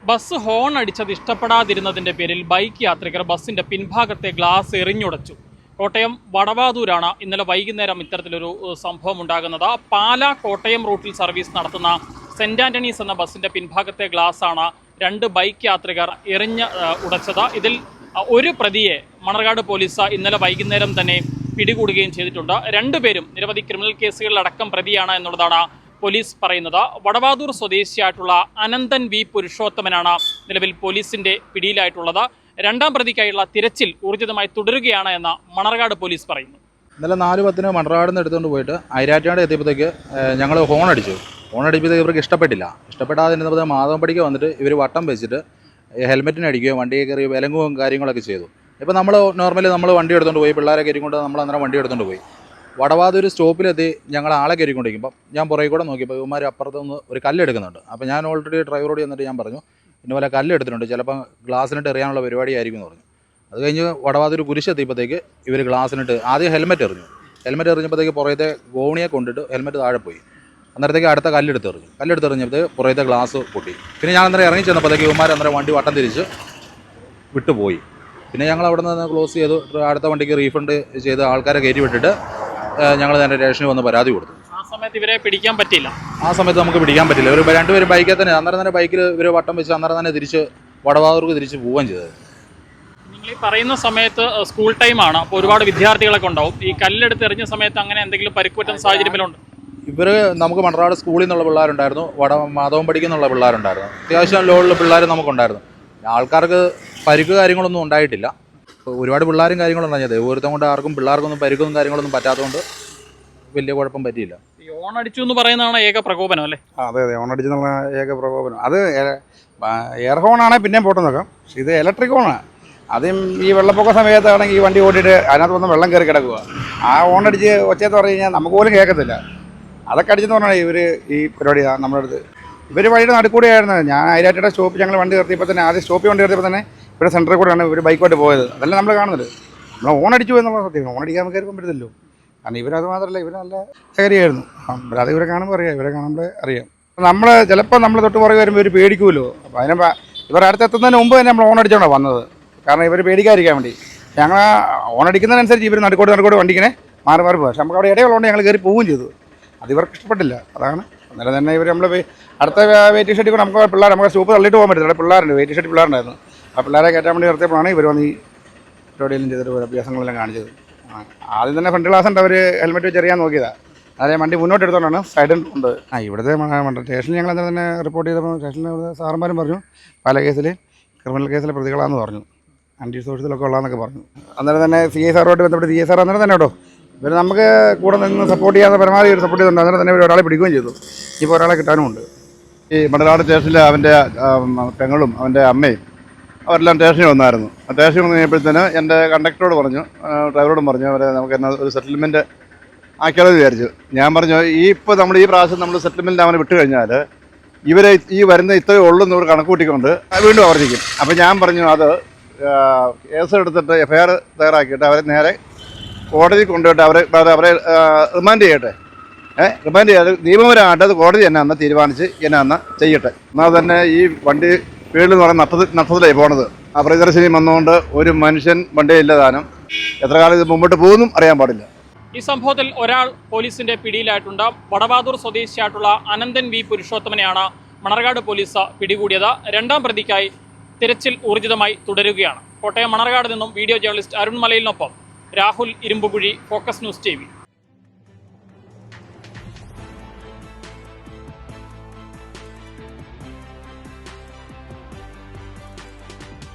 Bus horn അടിച്ചത് ഇഷ്ടപ്പെടാതിരുന്നതിന്റെ പേരിൽ bike യാത്രികർ ബസിന്റെ പിൻഭാഗത്തെ ഗ്ലാസ് എറിഞ്ഞുടച്ചു. കോട്ടയം വടവാതൂരാണ് ഇന്നലെ വൈകുന്നേരം ഇത്തരത്തിലൊരു സംഭവം ഉണ്ടാകുന്നത്. പാലാ കോട്ടയം റൂട്ടിൽ സർവീസ് നടത്തുന്ന സെന്റ് ആന്റണീസ് എന്ന ബസിന്റെ പിൻഭാഗത്തെ ഗ്ലാസ്സാണ് രണ്ട് ബൈക്ക് യാത്രികർ എറിഞ്ഞ് ഉടച്ചത്. ഇതിൽ ഒരു പ്രതിയെ മണർകാട് പോലീസ് ഇന്നലെ വൈകുന്നേരം തന്നെ പിടികൂടുകയും ചെയ്തിട്ടുണ്ട്. രണ്ടുപേരും നിരവധി ക്രിമിനൽ കേസുകളിലടക്കം പ്രതിയാണ് എന്നുള്ളതാണ് പോലീസ് പറയുന്നത്. വടവാതൂർ സ്വദേശിയായിട്ടുള്ള അനന്തൻ വി പുരുഷോത്തമനാണ് നിലവിൽ പോലീസിന്റെ പിടിയിലായിട്ടുള്ളത്. രണ്ടാം പ്രതിക്കായുള്ള തിരച്ചിൽ ഊർജിതമായി തുടരുകയാണ് എന്ന് മണർകാട് പോലീസ് പറയുന്നു. ഇന്നലെ 4:10 മണർകാട് നിന്ന് എടുത്തുകൊണ്ട് പോയിട്ട് ഐരാറ്റാട് എത്തിയപ്പോഴത്തേക്ക് ഞങ്ങൾ ഹോൺ അടിച്ചപ്പോഴത്തേക്ക് ഇവർക്ക് ഇഷ്ടപ്പെടാതിരുന്നപ്പോൾ മാധവൻപടിക്ക് വന്നിട്ട് ഇവർ വട്ടം വെച്ചിട്ട് ഹെൽമെറ്റിന് അടിക്കുകയോ വണ്ടിയെ കയറി വിലങ്ങുകയും കാര്യങ്ങളൊക്കെ ചെയ്തു. ഇപ്പോൾ നോർമലി നമ്മൾ വണ്ടി എടുത്തുകൊണ്ട് പോയി, പിള്ളേരെ കയറിക്കൊണ്ട് നമ്മൾ അന്നേരം വണ്ടി എടുത്തുകൊണ്ട് പോയി. വടവാതൂർ സ്റ്റോപ്പിലെത്തി ഞങ്ങൾ ആളെ കയറിക്കൊണ്ടിരിക്കുമ്പോൾ ഞാൻ പുറകെ കൂടെ നോക്കിയപ്പോൾ ഇവന്മാർ അപ്പുറത്തുനിന്ന് ഒരു കല്ലെടുക്കുന്നുണ്ട്. അപ്പോൾ ഞാൻ ഓൾറെഡി ഡ്രൈവറോട് ചെന്നിട്ട് ഞാൻ പറഞ്ഞു, ഇന്നുപോലെ കല്ലെടുത്തിട്ടുണ്ട്, ചിലപ്പോൾ ഗ്ലാസ്സിനിട്ട് എറിയാനുള്ള പരിപാടിയായിരിക്കും എന്ന് പറഞ്ഞു. അത് കഴിഞ്ഞ് വടവാതൂർ കുരിശെത്തിയപ്പോഴത്തേക്ക് ഇവർ ഗ്ലാസ്സിനിട്ട് ആദ്യം ഹെൽമെറ്റ് എറിഞ്ഞപ്പോഴത്തേക്ക് പുറത്തെ ഗോണിയെ കൊണ്ടിട്ട് ഹെൽമെറ്റ് താഴെ പോയി. അന്നേരത്തേക്ക് അടുത്ത കല്ലെടുത്തെറിഞ്ഞപ്പോഴത്തേക്ക് പുറത്തെ ഗ്ലാസ് പൊട്ടി. പിന്നെ ഞാൻ അന്നേരം ഇറങ്ങി ചെന്നപ്പോഴത്തേക്ക് ഇവന്മാർ അന്നേരം വണ്ടി വട്ടം തിരിച്ച് വിട്ടുപോയി. പിന്നെ ഞങ്ങൾ അവിടെ നിന്ന് ക്ലോസ് ചെയ്തു. അടുത്ത വണ്ടിക്ക് റീഫണ്ട് ചെയ്ത് ആൾക്കാരെ കയറ്റി വിട്ടിട്ട് ഞങ്ങൾ തന്നെ സ്റ്റേഷനിൽ വന്ന് പരാതി കൊടുത്തു. ആ സമയത്ത് ഇവരെ പിടിക്കാൻ പറ്റില്ല. ആ സമയത്ത് നമുക്ക് പിടിക്കാൻ പറ്റില്ല. ഇവർ രണ്ടുപേരും ബൈക്കിൽ തന്നെ അന്നേരം തന്നെ ബൈക്കിൽ ഇവർ വട്ടം വെച്ച് അന്നേരം തന്നെ തിരിച്ച് വടവാതൂർക്ക് തിരിച്ച് പോവുകയും ചെയ്തത്. നിങ്ങൾ ഈ പറയുന്ന സമയത്ത് സ്കൂൾ ടൈമാണ്, അപ്പോൾ ഒരുപാട് വിദ്യാർത്ഥികളൊക്കെ ഉണ്ടാവും. ഈ കല്ലെടുത്ത് എറിഞ്ഞ സമയത്ത് അങ്ങനെ എന്തെങ്കിലും പരിക്ക് പറ്റുന്ന സാഹചര്യത്തിലുണ്ട്? ഇവർ നമുക്ക് മണർകാട് സ്കൂളിൽ നിന്നുള്ള പിള്ളേരുണ്ടായിരുന്നു, മാധവൻപടിക്ക് നിന്നുള്ള പിള്ളേരുണ്ടായിരുന്നു. അത്യാവശ്യം ലോഡിൽ പിള്ളേർ നമുക്കുണ്ടായിരുന്നു. ആൾക്കാർക്ക് പരിക്ക് കാര്യങ്ങളൊന്നും ഉണ്ടായിട്ടില്ല. ഒരുപാട് പിള്ളേരും കാര്യങ്ങളുണ്ടായത് ഓരോരുത്തം കൊണ്ട് ആർക്കും പിള്ളേർക്കൊന്നും പരിക്കൊന്നും കാര്യങ്ങളൊന്നും പറ്റാത്തതുകൊണ്ട് വലിയ കുഴപ്പം പറ്റിയില്ല. ഈ ഓണടിച്ചു എന്ന് പറയുന്നതാണ് ഏക പ്രകോപനം അല്ലേ? അതെ, ഓണടിച്ചെന്നുള്ള ഏക പ്രകോപനം. അത് എയർ ഹോണാണെങ്കിൽ പിന്നെയും പോട്ടെ നോക്കാം. പക്ഷേ ഇത് ഇലക്ട്രിക് ഹോണാണ്. അതും ഈ വെള്ളപ്പൊക്ക സമയത്താണെങ്കിൽ ഈ വണ്ടി ഓടിയിട്ട് അതിനകത്ത് വന്ന് വെള്ളം കയറി കിടക്കുക. ആ ഓണടിച്ച് ഒച്ചയെന്ന് പറഞ്ഞു കഴിഞ്ഞാൽ നമുക്ക് പോലും കേൾക്കത്തില്ല. അതൊക്കെ അടിച്ചെന്ന് പറഞ്ഞാൽ ഇവർ ഈ പരിപാടി നമ്മുടെ അടുത്ത് ഇവർ വഴിയുടെ നടുക്കൂടെയായിരുന്നു. ഞാൻ ഐരാറ്റയുടെ സ്റ്റോപ്പ് ഞങ്ങൾ വണ്ടി നിർത്തിയപ്പോൾ തന്നെ ആദ്യം സ്റ്റോപ്പിൽ വണ്ടി നിർത്തിയപ്പോൾ തന്നെ ഇവിടെ സെൻറ്ററിൽ കൂടെയാണ് ഇവർ ബൈക്കോട്ട് പോയത്. അതല്ല നമ്മൾ കാണുന്നത്. നമ്മൾ ഓണടിച്ചു എന്നുള്ള സത്യം. ഓണടിക്കാൻ നമുക്ക് കയറിപ്പം പറ്റത്തില്ലോ. കാരണം ഇവരത് മാത്രമല്ല, ഇവർ നല്ല ശരിയായിരുന്നു. അത് ഇവരെ കാണുമ്പോൾ അറിയാം, ഇവരെ കാണുമ്പോൾ അറിയാം. നമ്മൾ ചിലപ്പോൾ നമ്മൾ തൊട്ട് പുറകെ വരുമ്പോൾ ഇവർ പേടിക്കുമല്ലോ. അപ്പോൾ അതിനെ ഇവർ അടുത്തെത്തുന്നതിന് മുമ്പ് തന്നെ നമ്മൾ ഓണടിച്ചോണ്ടാണ് വന്നത്. കാരണം ഇവർ പേടിക്കാതിരിക്കാൻ വേണ്ടി. ഞങ്ങൾ ഓണടിക്കുന്നതിനനുസരിച്ച് ഇവർ നടുക്കോട് വണ്ടിക്കിനെ മാറി പോകും. പക്ഷെ നമുക്ക് അവിടെ ഇടയുള്ളതുകൊണ്ട് ഞങ്ങൾ കയറി പോവുകയും ചെയ്തു. അത് ഇവർക്ക് ഇഷ്ടപ്പെട്ടില്ല. അതാണ് അന്നേരം തന്നെ ഇവർ നമ്മൾ അടുത്ത വെയിറ്റിംഗ് ഷെഡിൽ കൂടെ നമുക്ക് സ്റ്റോപ്പ് തള്ളിയിട്ട് പോകാൻ പറ്റില്ല. അവിടെ പിള്ളേരുണ്ട്, വെയിറ്റിംഗ് ഷെഡിൽ പിള്ളേരുണ്ടായിരുന്നു. ആ പിള്ളേരെ കയറ്റാൻ വേണ്ടി നിർത്തിയപ്പോഴാണ് ഇവർ വന്ന് ഈ പരിപാടിയെല്ലാം ചെയ്തിട്ട് അഭ്യാസങ്ങളെല്ലാം കാണിച്ചത്. ആദ്യം തന്നെ ഫ്രണ്ട് ഗ്ലാസ് ഉണ്ട്, അവർ ഹെൽമെറ്റ് വെച്ച് എറിയാൻ നോക്കിയതാണ്. അതേ വണ്ടി മുന്നോട്ട് എടുത്തുകൊണ്ടാണ് സൈഡിൽ ഉണ്ട്. ഇവിടുത്തെ സ്റ്റേഷനിൽ ഞങ്ങൾ അന്നേരം തന്നെ റിപ്പോർട്ട് ചെയ്തപ്പോൾ സ്റ്റേഷനിൽ സാറന്മാരും പറഞ്ഞു പല കേസിൽ ക്രിമിനൽ കേസിലെ പ്രതികളാണെന്ന് പറഞ്ഞു, ആൻറ്റി സോഴ്സിലൊക്കെ ഉള്ളതെന്നൊക്കെ പറഞ്ഞു. അന്നേരം തന്നെ CI സാറുമായിട്ട് ബന്ധപ്പെട്ട് CI സാർ അന്നേരം തന്നെ കേട്ടോ ഇവർ നമുക്ക് കൂടെ നിന്ന് സപ്പോർട്ട് ചെയ്യാതെ പരമാവധി ഒരു സപ്പോർട്ട് ചെയ്തിട്ടുണ്ട്. അന്നേരം തന്നെ ഇവർ ഒരാളെ പിടിക്കുകയും ചെയ്തു. ഇപ്പോൾ ഒരാളെ കിട്ടാനുമുണ്ട്. ഈ മണർകാട് സ്റ്റേഷനിൽ അവൻ്റെ പെങ്ങളും അവൻ്റെ അമ്മയും അവരെല്ലാം സ്റ്റേഷനിൽ വന്നായിരുന്നു. സ്റ്റേഷനിൽ വന്നു കഴിഞ്ഞപ്പോഴത്തേന് എൻ്റെ കണ്ടക്ടറോട് പറഞ്ഞു, ഡ്രൈവറോടും പറഞ്ഞു, അവരെ നമുക്ക് എന്നാ ഒരു സെറ്റിൽമെൻറ്റ് ആക്കിയാലോ വിചാരിച്ചു. ഞാൻ പറഞ്ഞു, ഇപ്പോൾ നമ്മൾ ഈ പ്രാവശ്യം നമ്മൾ സെറ്റിൽമെൻറ്റ് അവനെ വിട്ട് കഴിഞ്ഞാൽ ഇവരെ ഈ വരുന്ന ഇത്രയേ ഉള്ളൂ എന്ന് ഇവർ കണക്ക് കൂട്ടിക്കൊണ്ട് വീണ്ടും ആവർത്തിക്കും. അപ്പോൾ ഞാൻ പറഞ്ഞു, അത് കേസ് എടുത്തിട്ട് FIR തയ്യാറാക്കിയിട്ട് അവരെ നേരെ കോടതി കൊണ്ടുപോയിട്ട് അവരെ റിമാൻഡ് ചെയ്യട്ടെ. റിമാൻഡ് ചെയ്യാതെ നിയമപരമായിട്ട് അത് കോടതി എന്നാന്ന് തീരുമാനിച്ച് എന്നാന്ന് ചെയ്യട്ടെ. എന്നാൽ തന്നെ ഈ വണ്ടി ഫീൽഡ് എന്ന് പറയുന്ന നഷ്ടത്തിലായി പോണത്. ആ പ്രിയദർശിനി വന്നുകൊണ്ട് ഒരു മനുഷ്യൻ വണ്ടിയില്ലതാനും എത്ര കാലം ഇത് മുമ്പോട്ട് പോകുന്നും അറിയാൻ പാടില്ല. ഈ സംഭവത്തിൽ ഒരാൾ പോലീസിന്റെ പിടിയിലായിട്ടുണ്ട്. വടവാതൂർ സ്വദേശിയായിട്ടുള്ള അനന്തൻ വി പുരുഷോത്തമനെയാണ് മണർകാട് പോലീസ് പിടികൂടിയത്. രണ്ടാം പ്രതിക്കായി തിരച്ചിൽ ഊർജിതമായി തുടരുകയാണ്. കോട്ടയം മണർകാട് നിന്നും വീഡിയോ ജേർണലിസ്റ്റ് അരുൺ മലയിലിനൊപ്പം Rahul Irumbukuzhi, focus news TV.